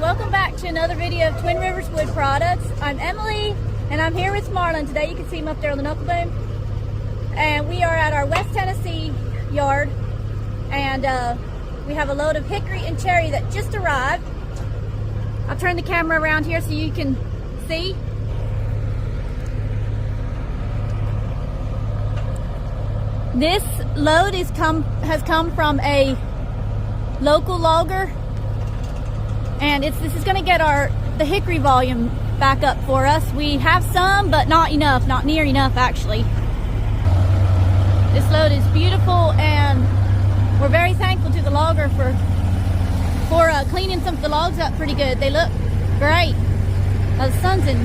welcome back to another video of Twin Rivers Wood Products. I'm Emily and I'm here with Marlon today. You can see him up there on the knuckle boom. And we are at our West Tennessee yard, and we have a load of hickory and cherry that just arrived. I'll turn the camera around here so you can see. This load has come from a local logger, and this is going to get the hickory volume back up for us. We have some, but not enough, not near enough actually. This load is beautiful, and we're very thankful to the logger for cleaning some of the logs up pretty good. They look great. The sun's in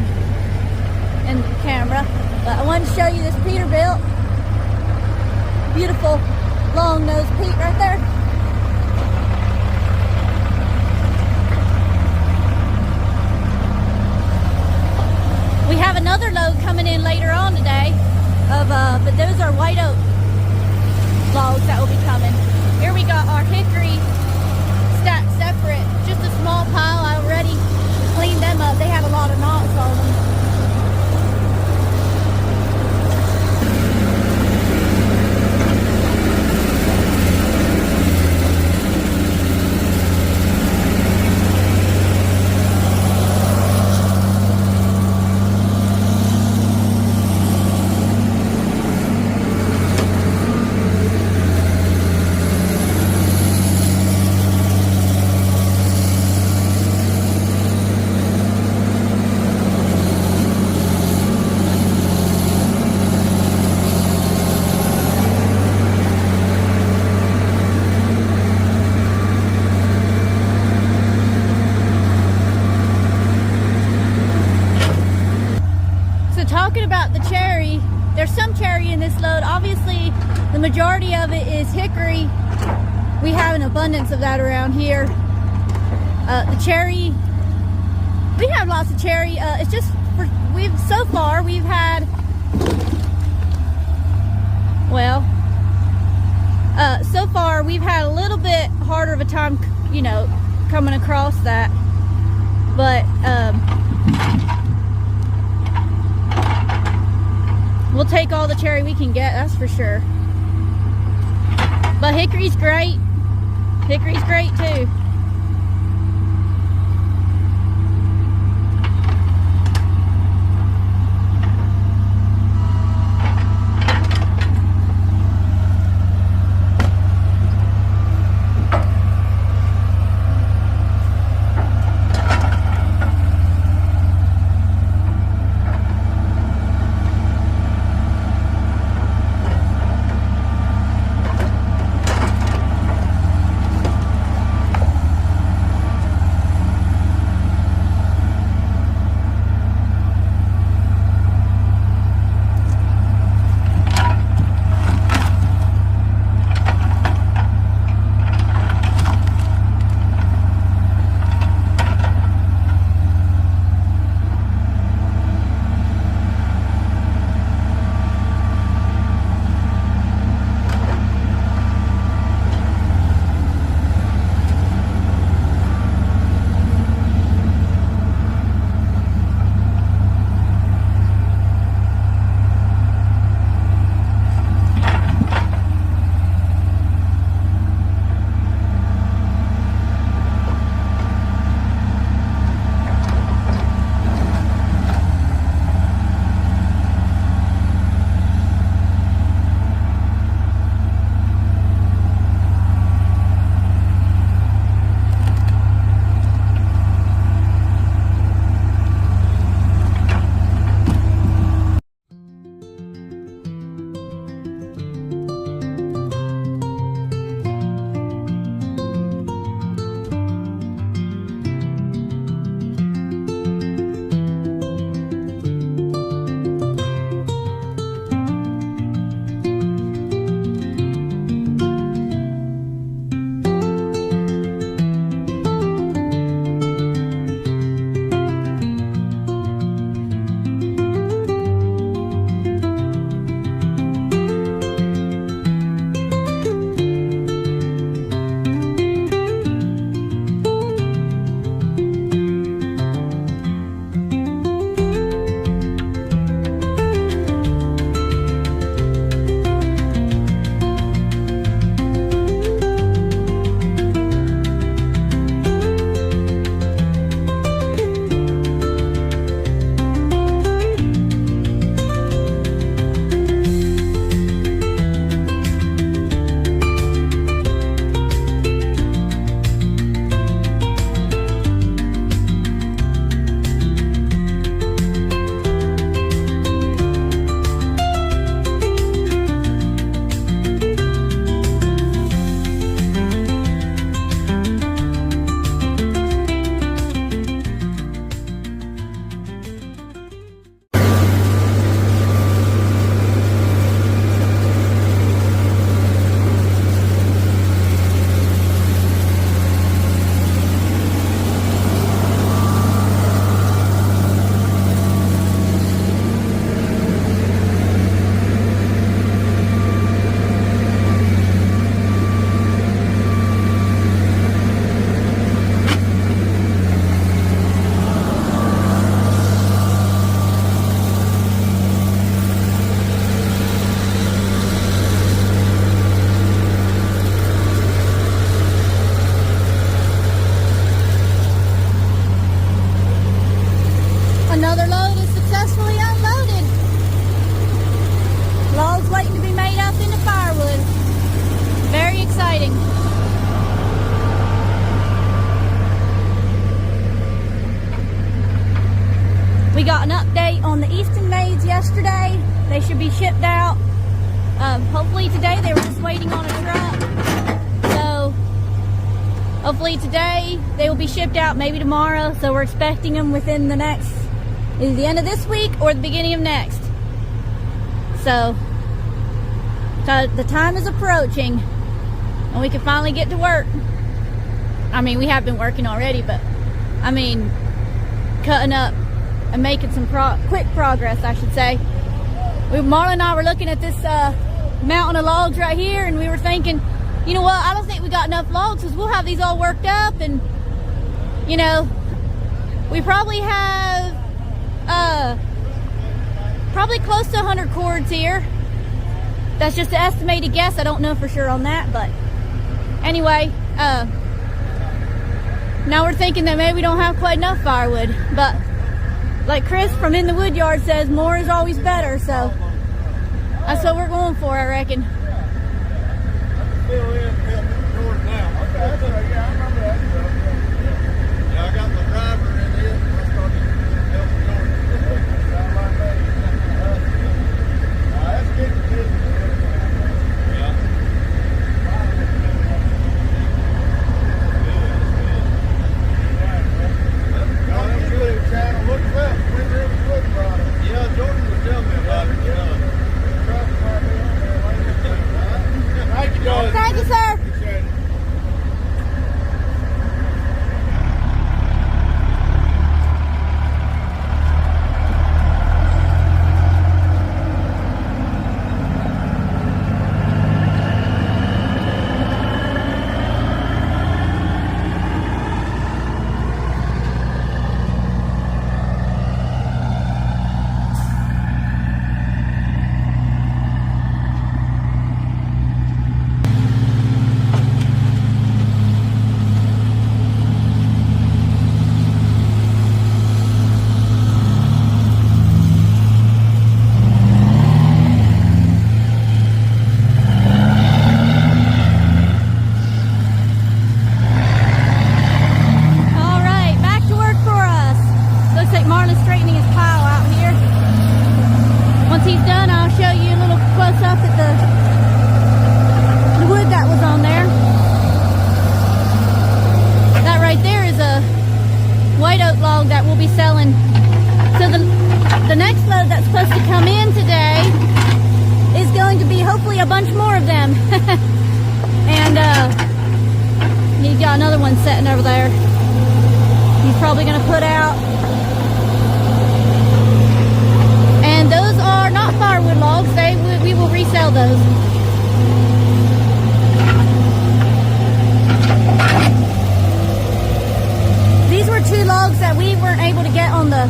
the camera, but I wanted to show you this Peterbilt. Beautiful long-nosed Pete right there. We have another load coming in later on today, but those are white oak logs that will be coming. Here we got our hickory stacked separate, just a small pile. I already cleaned them up. They had a lot of knots on them. Talking about the cherry, there's some cherry in this load. Obviously, the majority of it is hickory. We have an abundance of that around here. The cherry, we have lots of cherry. It's just so far we've had, so far we've had a little bit harder of a time, coming across that, but we'll take all the cherry we can get, that's for sure. But hickory's great. Hickory's great too. Another load is successfully unloaded. Logs waiting to be made up into firewood. Very exciting. We got an update on the Easton Maids yesterday. They should be shipped out. Hopefully today. They were just waiting on a truck. So hopefully today they will be shipped out, maybe tomorrow. So we're expecting them within the next, either the end of this week or the beginning of next. So the time is approaching and we can finally get to work. I mean, we have been working already, but I mean, cutting up and making some quick progress, I should say. Marla and I were looking at this mountain of logs right here, and we were thinking, you know what, I don't think we got enough logs because we'll have these all worked up, and you know, we probably have probably close to 100 cords here. That's just an estimated guess. I don't know for sure on that, but anyway, now we're thinking that maybe we don't have quite enough firewood, but like Chris from In the Wood Yard says, more is always better, so that's what we're going for, I reckon. Yeah, I got my driver in here. I started helping George. Sound like that. That's getting busy. Yeah. Got a YouTube channel. Look it up. Twin Rivers Wood Products. Yeah, Jordan was telling me about it. Thank you, Jordan. Thank you, sir. Appreciate it. That we'll be selling. So the next load that's supposed to come in today is going to be hopefully a bunch more of them. And you got another one sitting over there. He's probably going to put out. And those are not firewood logs. We will resell those. These were 2 logs that we weren't able to get on the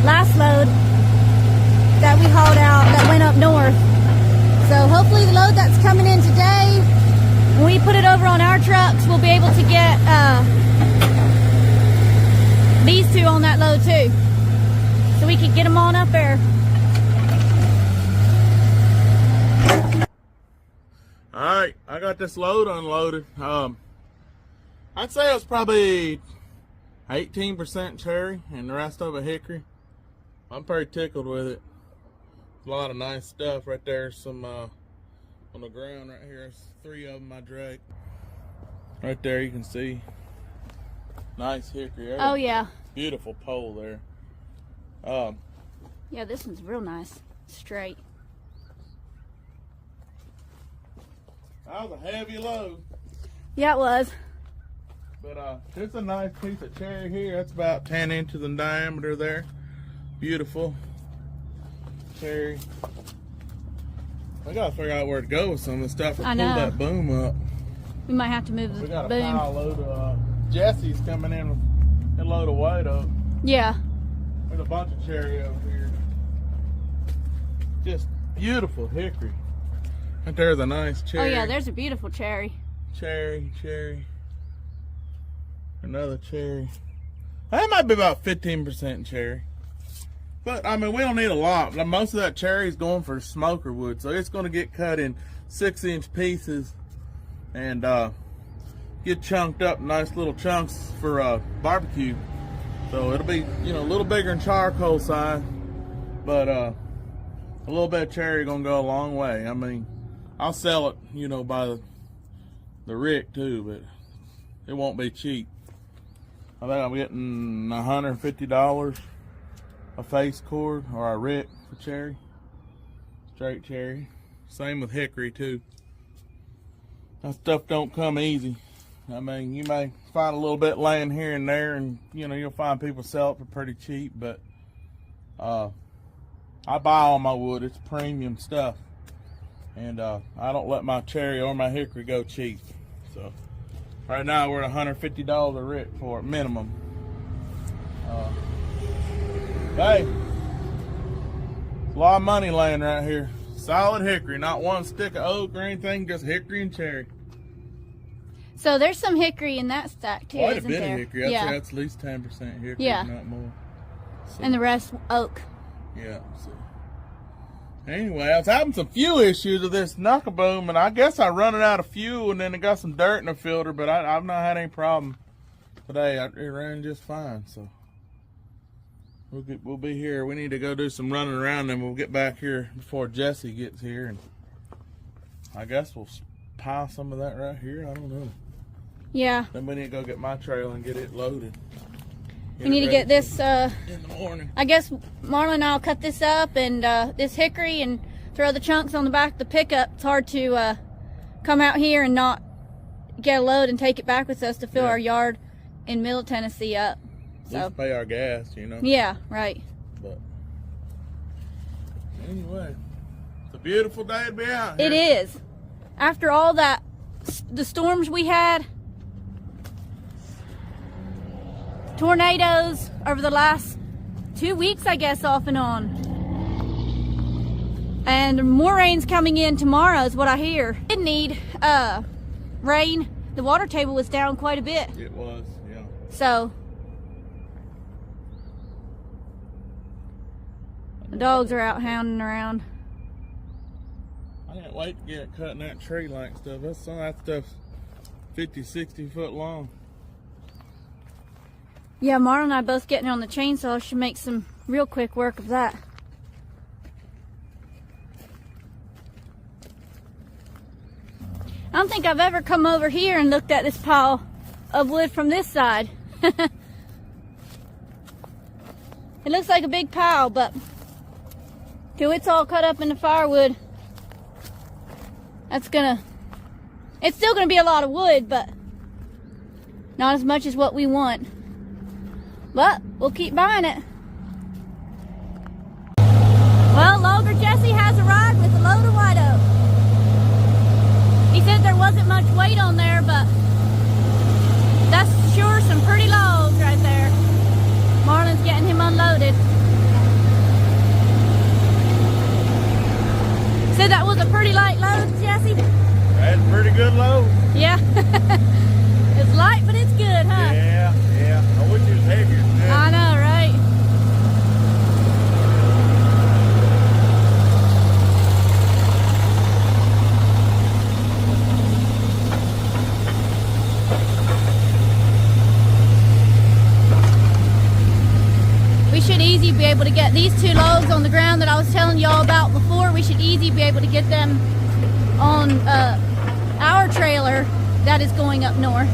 last load that we hauled out that went up north. So hopefully the load that's coming in today, when we put it over on our trucks, we'll be able to get these 2 on that load too. So we can get them on up there. Alright, I got this load unloaded. I'd say it was probably 18% cherry and the rest of it hickory. I'm pretty tickled with it. A lot of nice stuff right there. Some on the ground right here. There's 3 of them I dragged. Right there you can see. Nice hickory. There's Oh yeah. Beautiful pole there. Yeah, this one's real nice. Straight. That was a heavy load. Yeah, it was. But it's a nice piece of cherry here. That's about 10 inches in diameter there. Beautiful cherry. I gotta figure out where to go with some of the stuff and pull that boom up. We might have to move the We got a boom. pile load of Jesse's coming in with a load of weight up. Yeah. There's a bunch of cherry over here. Just beautiful hickory. Right there's a nice cherry. Oh yeah, there's a beautiful cherry. Cherry. Another cherry. That might be about 15% cherry. But, I mean, we don't need a lot. Most of that cherry is going for smoker wood. So it's going to get cut in 6-inch pieces and get chunked up nice little chunks for barbecue. So it'll be, you know, a little bigger than charcoal size. But a little bit of cherry going to go a long way. I mean, I'll sell it, you know, by the rick too. But it won't be cheap. I think I'm getting $150 a face cord or a rick for cherry, straight cherry. Same with hickory too. That stuff don't come easy. I mean, you may find a little bit laying here and there, and you know you'll find people sell it for pretty cheap. But I buy all my wood; it's premium stuff, and I don't let my cherry or my hickory go cheap. So right now we're at $150 a rick for it minimum. Hey, a lot of money laying right here. Solid hickory, not one stick of oak or anything, just hickory and cherry. So there's some hickory in that stack too, Quite isn't a bit there? of hickory. I'd yeah. say that's at least 10% hickory, Yeah. if not more. So, And the rest oak. yeah. So. Anyway, I was having some fuel issues with this Knuckle boom, and I guess I running out of fuel, and then it got some dirt in the filter, but I've not had any problem today. It ran just fine, so we'll be here. We need to go do some running around, and we'll get back here before Jesse gets here, and I guess we'll pile some of that right here. I don't know. Yeah. Then we need to go get my trailer and get it loaded. We need to get this, in the morning. I guess Marlon and I'll cut this up and this hickory and throw the chunks on the back of the pickup. It's hard to come out here and not get a load and take it back with us to fill our yard in Middle Tennessee up. So Just pay our gas, you know. yeah, right. But anyway, it's a beautiful day to be out here. It is. After all that, the storms we had, tornadoes over the last 2 weeks, I guess, off and on. And more rain's coming in tomorrow is what I hear. Didn't need rain. The water table was down quite a bit. It was, yeah. So the dogs are out hounding around. I can't wait to get cutting that tree like stuff. Some of that stuff's 50, 60 foot long. Yeah, Marlon and I both getting on the chainsaw should make some real quick work of that. I don't think I've ever come over here and looked at this pile of wood from this side. It looks like a big pile, but till it's all cut up into firewood, it's still gonna be a lot of wood, but not as much as what we want. But we'll keep buying it. Well, Logger Jesse has arrived with a load of white oak. He said there wasn't much weight on there, but that's sure some pretty logs right there. Marlon's getting him unloaded. Said that was a pretty light load, Jesse? That's a pretty good load. Yeah. It's light, but it's good, huh? Yeah. I wish it was heavier. I know, right? We should easy be able to get these 2 logs on the ground that I was telling y'all about before. We should easy be able to get them on our trailer that is going up north.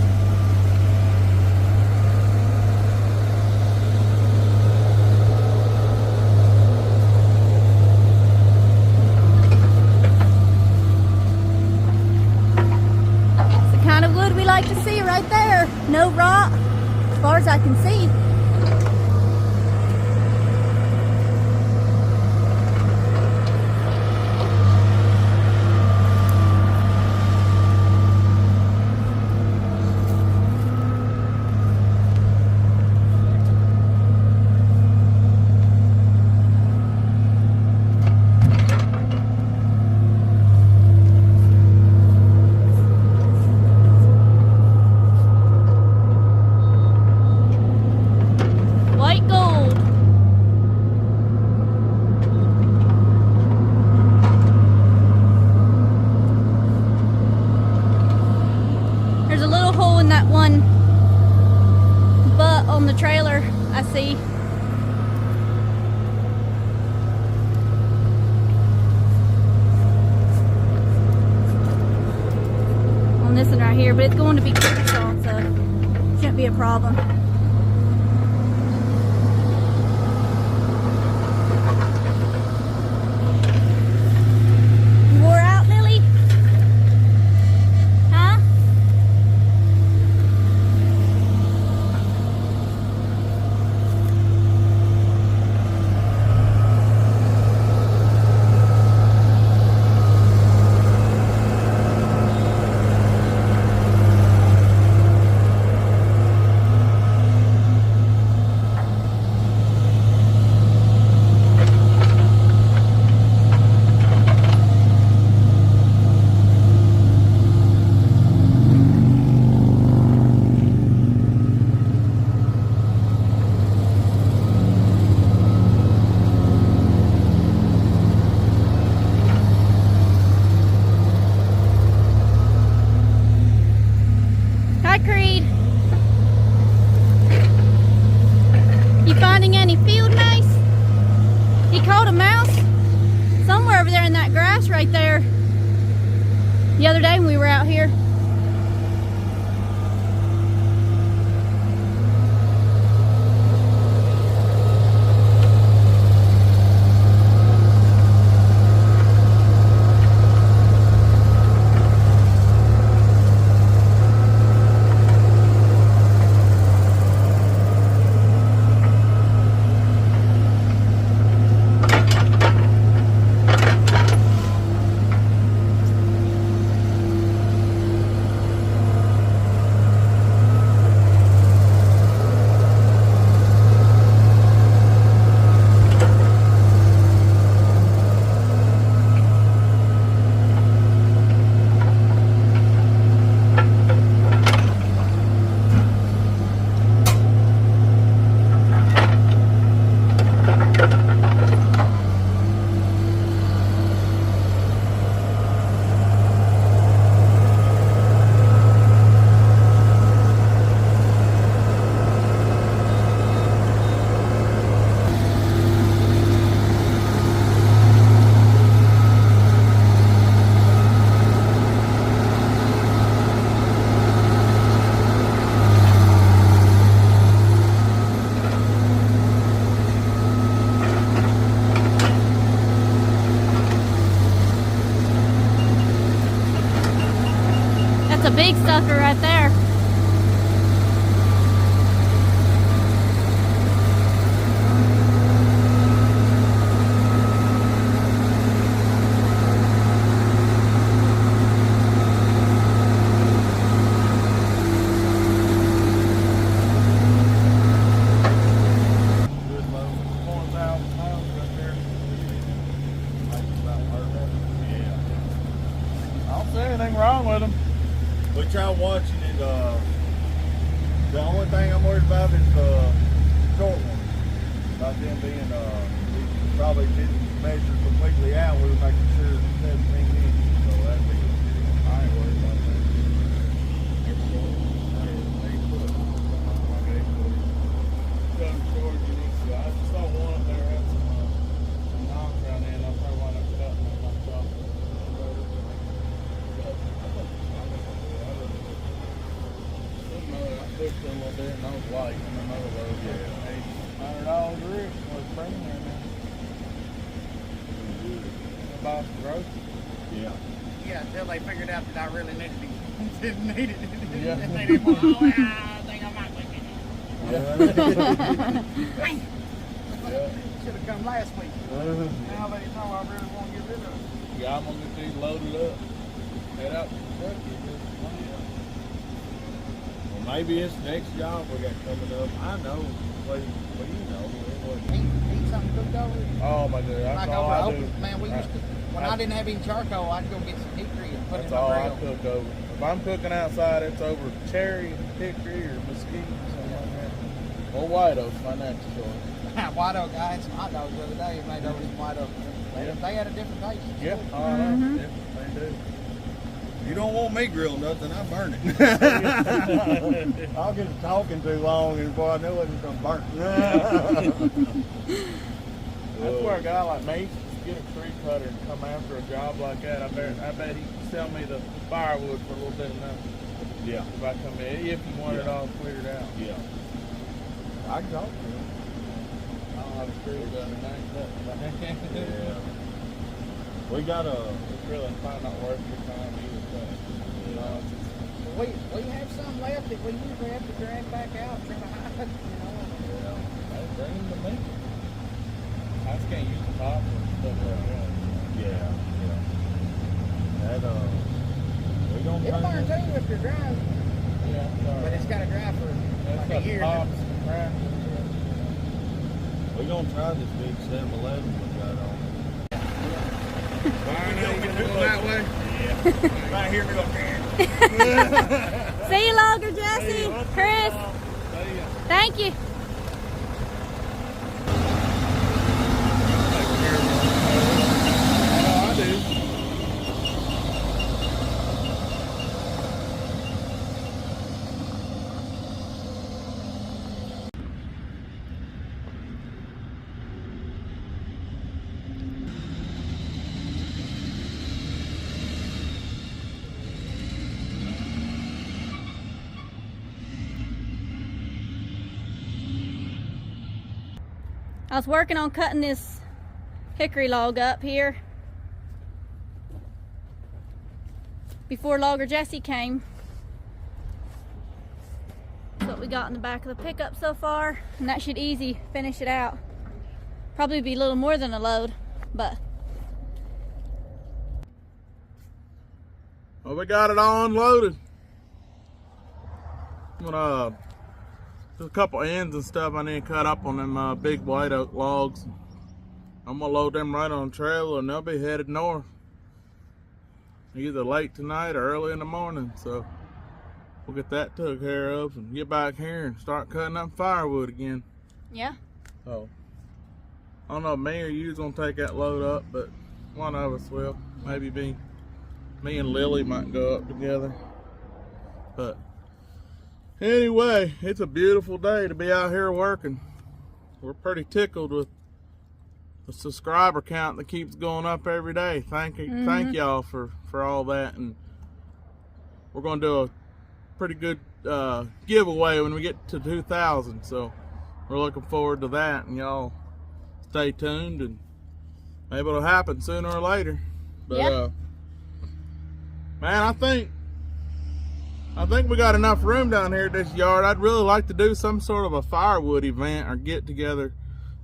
It's the kind of wood we like to see right there. No rot, as far as I can see. here, but it's going to be quicker salt, so shouldn't be a problem. You wore out, Lily? Huh? Hi, Creed. You finding any field mice? He caught a mouse somewhere over there in that grass right there the other day when we were out here. That's a big sucker right there. Good load. 4,000 pounds right there. Yeah. I don't see anything wrong with them. But y'all watching it, the only thing I'm worried about is the short one. About them being, we probably didn't measure completely out. We were making sure it's 17 inches. So that'd be, I ain't worried about that. It's short. Hey, 8 foot. Like 8 foot. Cut them short, you need to. I just don't want them there have some knocks around there, and I'll probably wind up cutting them myself. I pushed them a little bit and I was light and another load. Yeah. $100 a rig was bringing there now. Buy some groceries. Yeah. Yeah, until they figured out that I really needed it. Didn't need it. Yeah. They didn't want, oh, I think I might make it. Yeah. Yeah. Should have come last week. Now they know I really want to get rid of it. Yeah, I'm gonna get these loaded up. Head out to the truck. Well, maybe it's next job we got coming up. I know. Well, you know. Eat something cooked over. Oh my God, that's Like all over I open. do. Man, we used to, when I didn't have any charcoal, I'd go get some hickory and put it That's in all my I grill. cook over. If I'm cooking outside, it's over cherry, hickory, or mesquite, something like that. Or white oak, my next choice. White oak, I had some hot dogs the other day and made over some white oak. They had a different taste. Yeah, they do. You don't want me grill nothing, I burn it. I'll get it talking too long and before I know it, it's gonna burn. That's where a guy like me get a tree cutter and come after a job like that. I bet he can sell me the firewood for a little bit of nothing. Yeah. If I come in, if you want it all cleared out. Yeah. I can talk to him. I don't have a screw gun tonight. Yeah. We got a. It's really probably not worth your time either. But, you know, it's just, We have some left that we usually have to drag back out, try to hide, you know. Yeah. hey, bring them to me. I just can't use the top and stuff like that. Yeah. Yeah. That we gonna It'll burn turn too if you're dry, Yeah, but it's got to dry for that's like got a year. tops and crap. We gonna try this big 7-Eleven we got on. Fine, now you going that way? Yeah. Right here we go. See you longer, Jesse. Chris, See ya. thank you. I do. I was working on cutting this hickory log up here before Logger Jesse came. That's what we got in the back of the pickup so far, and that should easy finish it out. Probably be a little more than a load, but Well, we got it all unloaded. I'm gonna there's a couple ends and stuff I need to cut up on them big white oak logs. I'm gonna load them right on the trailer and they'll be headed north. Either late tonight or early in the morning. So we'll get that took care of and get back here and start cutting up firewood again. yeah. So I don't know if me or you's gonna take that load up, but one of us will. Maybe me and Lily might go up together. But anyway, it's a beautiful day to be out here working. We're pretty tickled with the subscriber count that keeps going up every day. Thank y'all for all that, and we're gonna do a pretty good giveaway when we get to 2,000. So we're looking forward to that, and y'all stay tuned, and maybe it'll happen sooner or later. But Yeah. Man, I think we got enough room down here at this yard. I'd really like to do some sort of a firewood event or get together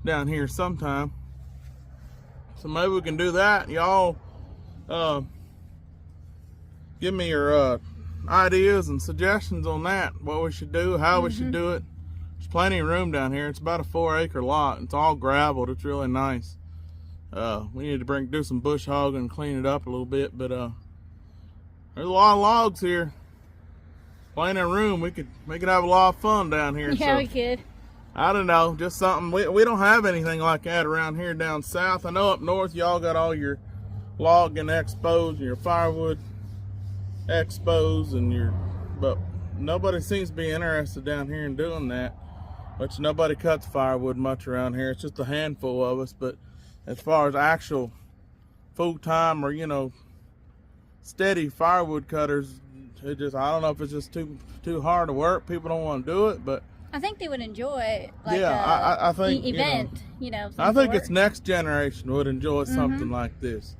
down here sometime. So maybe we can do that. Y'all give me your ideas and suggestions on that, what we should do, how we should do it. There's plenty of room down here. It's about a 4-acre lot. It's all gravelled. It's really nice. We need to do some bush hogging and clean it up a little bit, but there's a lot of logs here. Plenty of room. We could have a lot of fun down here. Yeah, so, we could. I don't know, just something. We don't have anything like that around here down south. I know up north y'all got all your logging expos and your firewood expos and but nobody seems to be interested down here in doing that. Which nobody cuts firewood much around here. It's just a handful of us. But as far as actual full-time or steady firewood cutters, I don't know if it's just too hard to work. People don't want to do it, but I think they would enjoy it. Like yeah, I think event, I think it's next generation would enjoy something like this.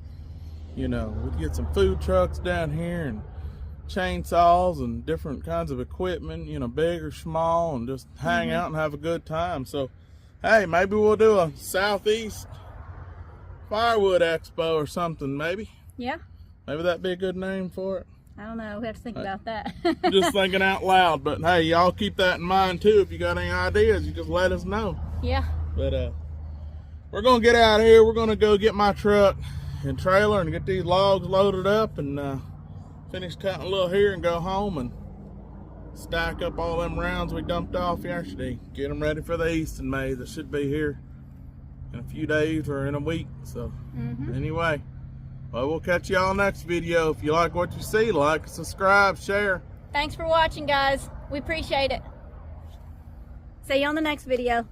We'd get some food trucks down here and chainsaws and different kinds of equipment, big or small, and just hang out and have a good time. So, hey, maybe we'll do a Southeast Firewood Expo or something, maybe. Yeah. Maybe that'd be a good name for it. I don't know. We have to think about that. Just thinking out loud, but hey, y'all keep that in mind too. If you got any ideas, you just let us know. Yeah. But we're gonna get out of here. We're gonna go get my truck and trailer and get these logs loaded up and finish cutting a little here and go home and stack up all them rounds we dumped off yesterday. Get them ready for the Easton May that should be here in a few days or in a week. So anyway. Well, we'll catch y'all next video. If you like what you see, like, subscribe, share. Thanks for watching, guys. We appreciate it. See you on the next video.